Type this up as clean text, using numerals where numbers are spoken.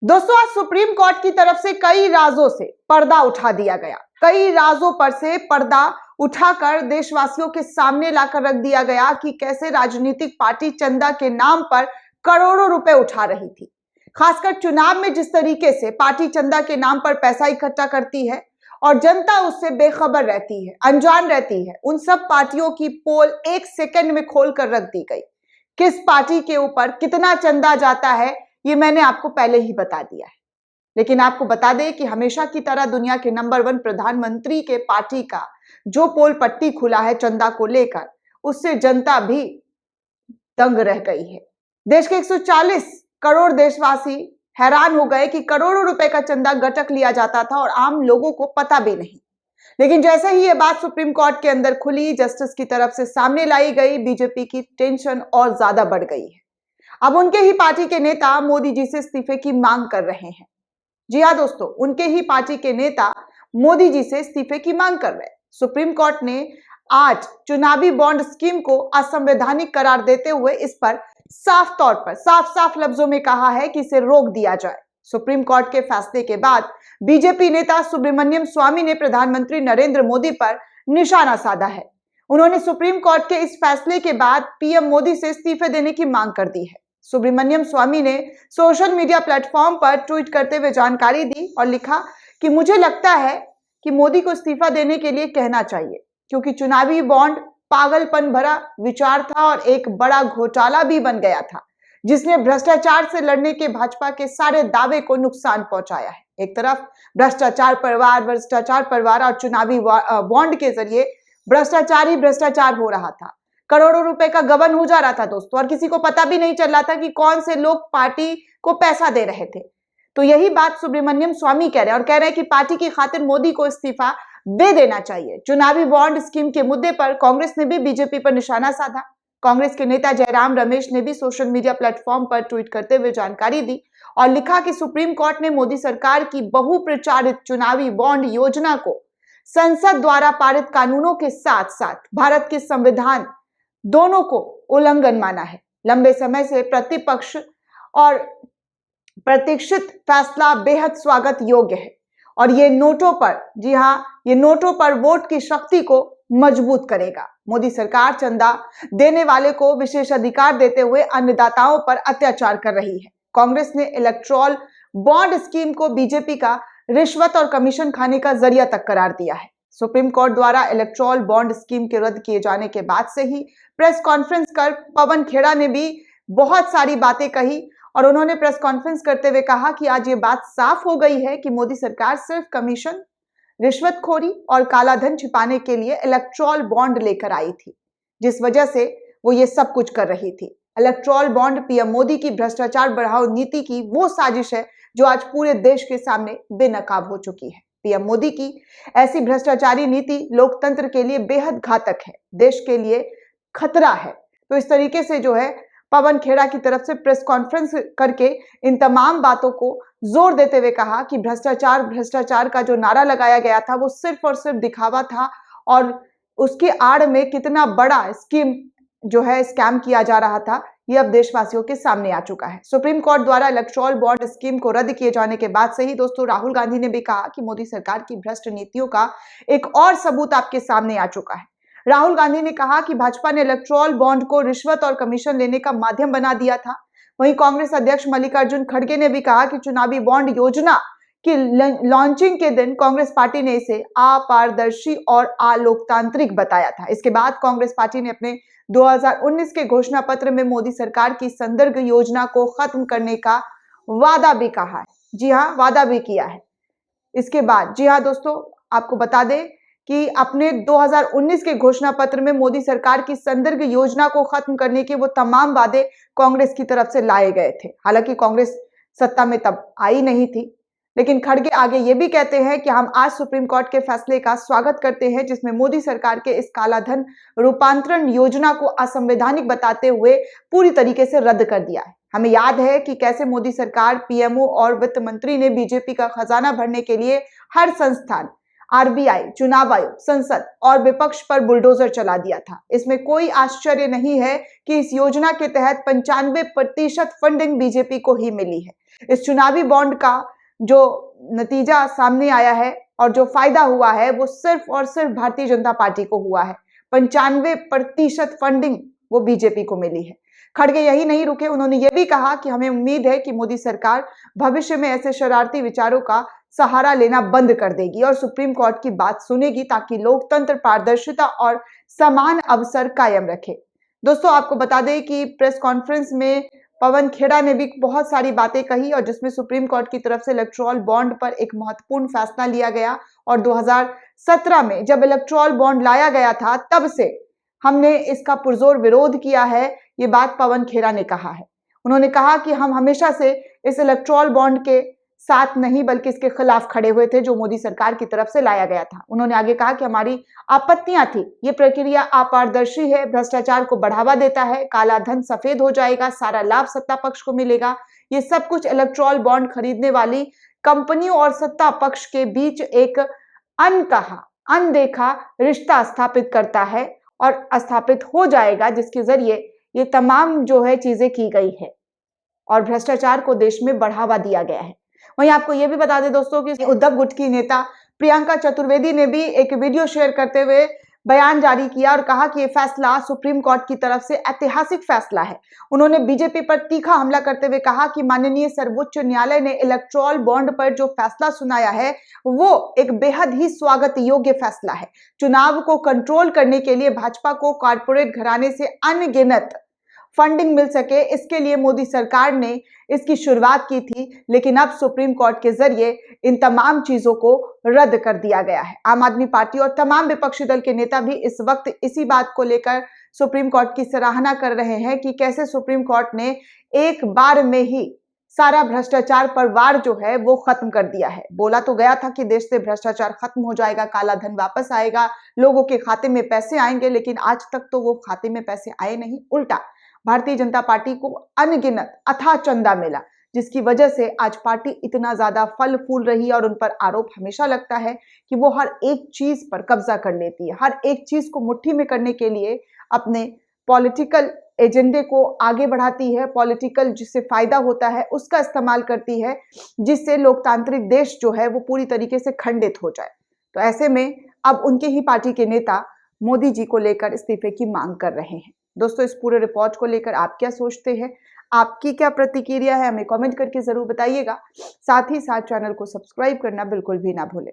दोस्तों, आज supreme court की तरफ से कई राजों से पर्दा उठा दिया गया। कई राजों पर से पर्दा उठाकर देशवासियों के सामने लाकर रख दिया गया कि कैसे राजनीतिक पार्टी चंदा के नाम पर करोड़ों रुपए उठा रही थी। खासकर चुनाव में जिस तरीके से पार्टी चंदा के नाम पर पैसा इकट्ठा करती है और जनता उससे बेखबर रहती है, अनजान रहती है। उन सब पार्टियों की पोल एक सेकंड में खोलकर रख दी गई। किस पार्टी के ऊपर कितना चंदा जाता है ये मैंने आपको पहले ही बता दिया है। लेकिन आपको बता दें कि हमेशा की तरह दुनिया के नंबर 1 प्रधानमंत्री के पार्टी का जो पोल पट्टी खुला है चंदा को लेकर, उससे जनता भी दंग रह गई है। देश के 140 करोड़ देशवासी हैरान हो गए कि करोड़ों रुपए का चंदा गटक लिया जाता था और आम लोगों को पता भी नहीं। लेकिन जैसे ही ये बात सुप्रीम कोर्ट के अंदर खुली, जस्टिस की तरफ से सामने लाई गई, बीजेपी की टेंशन और ज्यादा बढ़ गई है। अब उनके ही पार्टी के नेता मोदी जी से इस्तीफे की मांग कर रहे हैं। जी हाँ दोस्तों, उनके ही पार्टी के नेता मोदी जी से इस्तीफे की मांग कर रहे हैं। सुप्रीम कोर्ट ने आज चुनावी बॉन्ड स्कीम को असंवैधानिक करार देते हुए इस पर साफ तौर पर साफ लफ्जों में कहा है कि इसे रोक दिया जाए। सुप्रीम कोर्ट के फैसले के बाद बीजेपी नेता सुब्रमण्यम स्वामी ने प्रधानमंत्री नरेंद्र मोदी पर निशाना साधा है। उन्होंने सुप्रीम कोर्ट के इस फैसले के बाद पीएम मोदी से इस्तीफे देने की मांग कर दी है। सुब्रमण्यम स्वामी ने सोशल मीडिया प्लेटफॉर्म पर ट्वीट करते हुए जानकारी दी और लिखा कि मुझे लगता है कि मोदी को इस्तीफा देने के लिए कहना चाहिए, क्योंकि चुनावी बॉन्ड पागलपन भरा विचार था और एक बड़ा घोटाला भी बन गया था, जिसने भ्रष्टाचार से लड़ने के भाजपा के सारे दावे को नुकसान पहुंचाया है। एक तरफ भ्रष्टाचार परिवार और चुनावी बॉन्ड के जरिए भ्रष्टाचार ही भ्रष्टाचार हो रहा था। करोड़ों रुपए का गबन हो जा रहा था दोस्तों, और किसी को पता भी नहीं चल रहा था कि कौन से लोग पार्टी को पैसा दे रहे थे। तो यही बात सुब्रमण्यम स्वामी कह रहे हैं और कह रहे हैं कि पार्टी की खातिर मोदी को इस्तीफा दे देना चाहिए। चुनावी बॉन्ड स्कीम के मुद्दे पर कांग्रेस ने भी बीजेपी पर निशाना साधा। कांग्रेस के नेता जयराम रमेश ने भी सोशल मीडिया प्लेटफॉर्म पर ट्वीट करते हुए जानकारी दी और लिखा कि सुप्रीम कोर्ट ने मोदी सरकार की बहुप्रचारित चुनावी बॉन्ड योजना को संसद द्वारा पारित कानूनों के साथ साथ भारत के संविधान दोनों को उल्लंघन माना है। लंबे समय से प्रतिपक्ष और प्रतीक्षित फैसला बेहद स्वागत योग्य है और ये नोटों पर, जी हाँ, ये नोटों पर वोट की शक्ति को मजबूत करेगा। मोदी सरकार चंदा देने वाले को विशेष अधिकार देते हुए अन्नदाताओं पर अत्याचार कर रही है। कांग्रेस ने इलेक्टोरल बॉन्ड स्कीम को बीजेपी का रिश्वत और कमीशन खाने का जरिया तक करार दिया है। सुप्रीम कोर्ट द्वारा इलेक्टोरल बॉन्ड स्कीम के रद्द किए जाने के बाद से ही प्रेस कॉन्फ्रेंस कर पवन खेड़ा ने भी बहुत सारी बातें कही और उन्होंने प्रेस कॉन्फ्रेंस करते हुए कहा कि आज ये बात साफ हो गई है कि मोदी सरकार सिर्फ कमीशन, रिश्वतखोरी और काला धन छिपाने के लिए इलेक्टोरल बॉन्ड लेकर आई थी, जिस वजह से वो ये सब कुछ कर रही थी। इलेक्टोरल बॉन्ड पीएम मोदी की भ्रष्टाचार बढ़ाओ नीति की वो साजिश है जो आज पूरे देश के सामने बेनकाब हो चुकी है। पीएम मोदी की ऐसी भ्रष्टाचारी नीति लोकतंत्र के लिए बेहद घातक है, देश के लिए खतरा है। तो इस तरीके से जो है पवन खेड़ा की तरफ से प्रेस कॉन्फ्रेंस करके इन तमाम बातों को जोर देते हुए कहा कि भ्रष्टाचार का जो नारा लगाया गया था वो सिर्फ और सिर्फ दिखावा था और उसके आड़ में कितना बड़ा स्कीम जो है स्कैम किया जा रहा था, ये अब देशवासियों के सामने आ चुका है। सुप्रीम कोर्ट द्वारा इलेक्टोरल बॉन्ड स्कीम को रद्द किए जाने के बाद से ही दोस्तों राहुल गांधी ने भी कहा कि मोदी सरकार की भ्रष्ट नीतियों का एक और सबूत आपके सामने आ चुका है। राहुल गांधी ने कहा कि भाजपा ने इलेक्टोरल बॉन्ड को रिश्वत और कमीशन लेने का माध्यम बना दिया था। वहीं कांग्रेस अध्यक्ष मल्लिकार्जुन खड़गे ने भी कहा कि चुनावी बॉन्ड योजना की लॉन्चिंग के दिन कांग्रेस पार्टी ने इसे अपारदर्शी और अलोकतांत्रिक बताया था। इसके बाद कांग्रेस पार्टी ने अपने 2019 के घोषणा पत्र में मोदी सरकार की संदर्भ योजना को खत्म करने का वादा भी कहा है। जी हाँ, वादा भी किया है। इसके बाद जी हाँ दोस्तों, आपको बता दें कि अपने 2019 के घोषणा पत्र में मोदी सरकार की संदर्भ योजना को खत्म करने के वो तमाम वादे कांग्रेस की तरफ से लाए गए थे। हालांकि कांग्रेस सत्ता में तब आई नहीं थी, लेकिन खड़गे आगे ये भी कहते हैं कि हम आज सुप्रीम कोर्ट के फैसले का स्वागत करते हैं, जिसमें मोदी सरकार के इस कालाधन रूपांतरण योजना को असंवैधानिक बताते हुए पूरी तरीके से रद्द कर दिया है। हमें याद है कि कैसे मोदी सरकार, पीएमओ और वित्त मंत्री ने बीजेपी का खजाना भरने के लिए हर संस्थान, आरबीआई, चुनाव आयोग, संसद और विपक्ष पर बुलडोजर चला दिया था। इसमें कोई आश्चर्य नहीं है कि इस योजना के तहत 95% फंडिंग बीजेपी को ही मिली है। इस चुनावी बॉन्ड का जो नतीजा सामने आया है और जो फायदा हुआ है वो सिर्फ और सिर्फ भारतीय जनता पार्टी को हुआ है। 95% फंडिंग वो बीजेपी को मिली है। खड़गे यही नहीं रुके, उन्होंने ये भी कहा कि हमें उम्मीद है कि मोदी सरकार भविष्य में ऐसे शरारती विचारों का सहारा लेना बंद कर देगी और सुप्रीम कोर्ट की बात सुनेगी ताकि लोकतंत्र, पारदर्शिता और समान अवसर कायम रखे। दोस्तों, आपको बता दें कि प्रेस कॉन्फ्रेंस में पवन खेड़ा ने भी बहुत सारी बातें कही और जिसमें सुप्रीम कोर्ट की तरफ से इलेक्टोरल बॉन्ड पर एक महत्वपूर्ण फैसला लिया गया और 2017 में जब इलेक्टोरल बॉन्ड लाया गया था तब से हमने इसका पुरजोर विरोध किया है। ये बात पवन खेड़ा ने कहा है। उन्होंने कहा कि हम हमेशा से इस इलेक्टोरल बॉन्ड के साथ नहीं बल्कि इसके खिलाफ खड़े हुए थे जो मोदी सरकार की तरफ से लाया गया था। उन्होंने आगे कहा कि हमारी आपत्तियां थी, ये प्रक्रिया अपारदर्शी है, भ्रष्टाचार को बढ़ावा देता है, काला धन सफेद हो जाएगा, सारा लाभ सत्ता पक्ष को मिलेगा। ये सब कुछ इलेक्टोरल बॉन्ड खरीदने वाली कंपनियों और सत्ता पक्ष के बीच एक अनकहा, अनदेखा रिश्ता स्थापित करता है और स्थापित हो जाएगा, जिसके जरिए ये तमाम जो है चीजें की गई है और भ्रष्टाचार को देश में बढ़ावा दिया गया है। वहीं आपको यह भी बता दें दोस्तों कि उद्धव गुट की नेता प्रियंका चतुर्वेदी ने भी एक वीडियो शेयर करते हुए बयान जारी किया और कहा कि यह फैसला सुप्रीम कोर्ट की तरफ से ऐतिहासिक फैसला है। उन्होंने बीजेपी पर तीखा हमला करते हुए कहा कि माननीय सर्वोच्च न्यायालय ने इलेक्टोरल बॉन्ड पर जो फैसला सुनाया है वो एक बेहद ही स्वागत योग्य फैसला है। चुनाव को कंट्रोल करने के लिए भाजपा को कॉर्पोरेट घराने से अनगिनत फंडिंग मिल सके, इसके लिए मोदी सरकार ने इसकी शुरुआत की थी, लेकिन अब सुप्रीम कोर्ट के जरिए इन तमाम चीजों को रद्द कर दिया गया है। आम आदमी पार्टी और तमाम विपक्षी दल के नेता भी इस वक्त इसी बात को लेकर सुप्रीम कोर्ट की सराहना कर रहे हैं कि कैसे सुप्रीम कोर्ट ने एक बार में ही सारा भ्रष्टाचार पर वार जो है वो खत्म कर दिया है। बोला तो गया था कि देश से भ्रष्टाचार खत्म हो जाएगा, काला धन वापस आएगा, लोगों के खाते में पैसे आएंगे, लेकिन आज तक तो वो खाते में पैसे आए नहीं। उल्टा भारतीय जनता पार्टी को अनगिनत अथाह चंदा मिला, जिसकी वजह से आज पार्टी इतना ज्यादा फल फूल रही है और उन पर आरोप हमेशा लगता है कि वो हर एक चीज पर कब्जा कर लेती है, हर एक चीज को मुट्ठी में करने के लिए अपने पॉलिटिकल एजेंडे को आगे बढ़ाती है, पॉलिटिकल जिससे फायदा होता है उसका इस्तेमाल करती है, जिससे लोकतांत्रिक देश जो है वो पूरी तरीके से खंडित हो जाए। तो ऐसे में अब उनके ही पार्टी के नेता मोदी जी को लेकर इस्तीफे की मांग कर रहे हैं। दोस्तों, इस पूरे रिपोर्ट को लेकर आप क्या सोचते हैं, आपकी क्या प्रतिक्रिया है, हमें कमेंट करके जरूर बताइएगा। साथ ही साथ चैनल को सब्सक्राइब करना बिल्कुल भी ना भूलें।